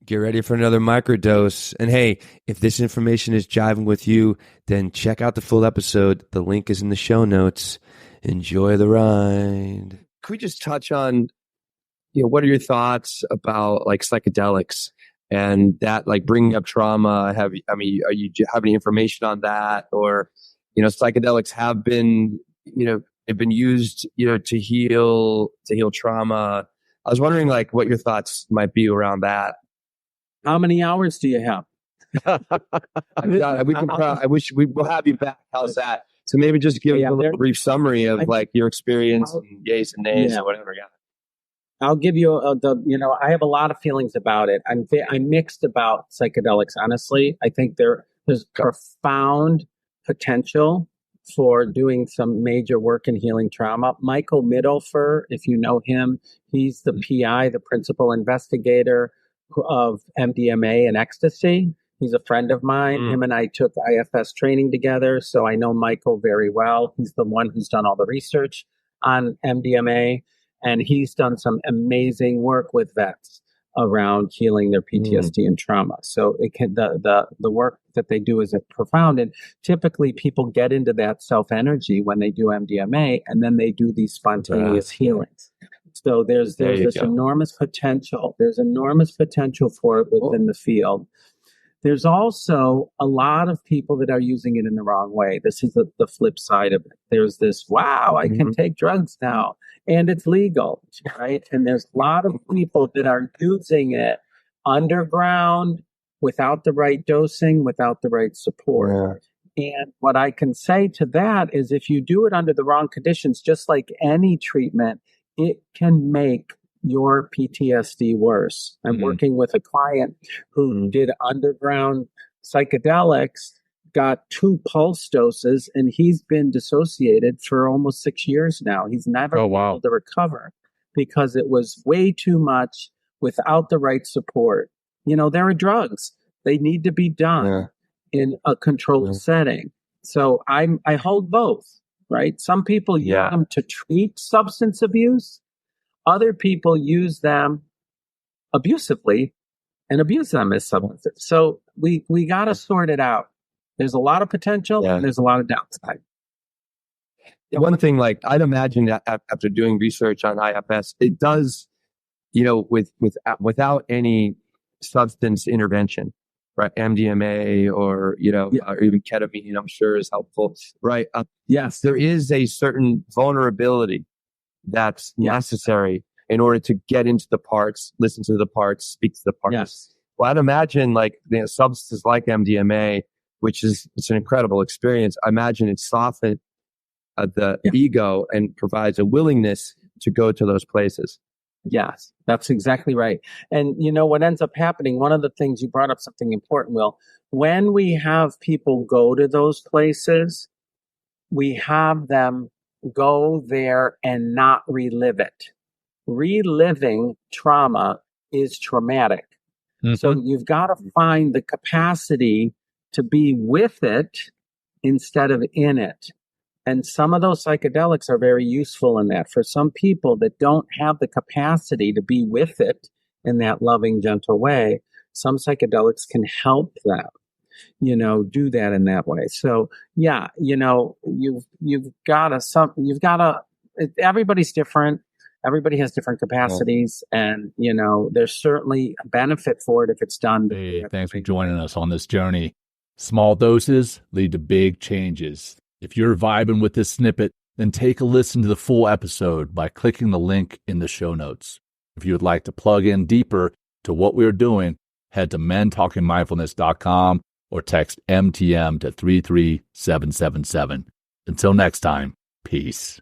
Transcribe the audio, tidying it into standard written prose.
Get ready for another microdose. And hey, if this information is jiving with you, then check out the full episode. The link is in the show notes. Enjoy the ride. Could we just touch on, what are your thoughts about like psychedelics and that, like bringing up trauma? Do you have any information on that? Or, psychedelics have been, they've been used, to heal trauma. I was wondering like what your thoughts might be around that. How many hours do you have? We'll have you back. How's that? So maybe just give a little brief summary of like your experience and yays and nays or whatever. Yeah. I'll give you I have a lot of feelings about it. I'm mixed about psychedelics. Honestly, I think there's profound potential for doing some major work in healing trauma. Michael Middelfer, if you know him, he's the PI, the principal investigator of MDMA and ecstasy. He's a friend of mine. Him and I took IFS training together, so I know Michael very well. He's the one who's done all the research on MDMA, and he's done some amazing work with vets around healing their PTSD and trauma. So the work that they do is profound, and typically people get into that self-energy when they do MDMA, and then they do these spontaneous healings. So there's this enormous potential. There's enormous potential for it within the field. There's also a lot of people that are using it in the wrong way. This is the flip side of it. There's this, wow, I can take drugs now, and it's legal, right? And there's a lot of people that are using it underground without the right dosing, without the right support. Yeah. And what I can say to that is if you do it under the wrong conditions, just like any treatment, it can make your PTSD worse. I'm working with a client who did underground psychedelics, got 2 pulse doses, and he's been dissociated for almost 6 years now. He's never been able to recover because it was way too much without the right support. There are drugs. They need to be done in a controlled setting. So I hold both. Right? Some people use them to treat substance abuse. Other people use them abusively and abuse them as substances. So we got to sort it out. There's a lot of potential and there's a lot of downside. One thing, like I'd imagine that after doing research on IFS, it does, without any substance intervention. Right, MDMA or even ketamine, I'm sure is helpful. Right. Yes, there is a certain vulnerability that's necessary in order to get into the parts, listen to the parts, speak to the parts. Yes. Well, I'd imagine like substances like MDMA, it's an incredible experience. I imagine it softens the ego and provides a willingness to go to those places. Yes, that's exactly right. And what ends up happening, one of the things you brought up something important, Will, when we have people go to those places, we have them go there and not relive it. Reliving trauma is traumatic. So you've got to find the capacity to be with it instead of in it. And some of those psychedelics are very useful in that. For some people that don't have the capacity to be with it in that loving, gentle way, some psychedelics can help them, do that in that way. So, everybody's different. Everybody has different capacities, and, there's certainly a benefit for it if it's done. Hey, thanks for joining us on this journey. Small doses lead to big changes. If you're vibing with this snippet, then take a listen to the full episode by clicking the link in the show notes. If you would like to plug in deeper to what we're doing, head to mentalkingmindfulness.com or text MTM to 33777. Until next time, peace.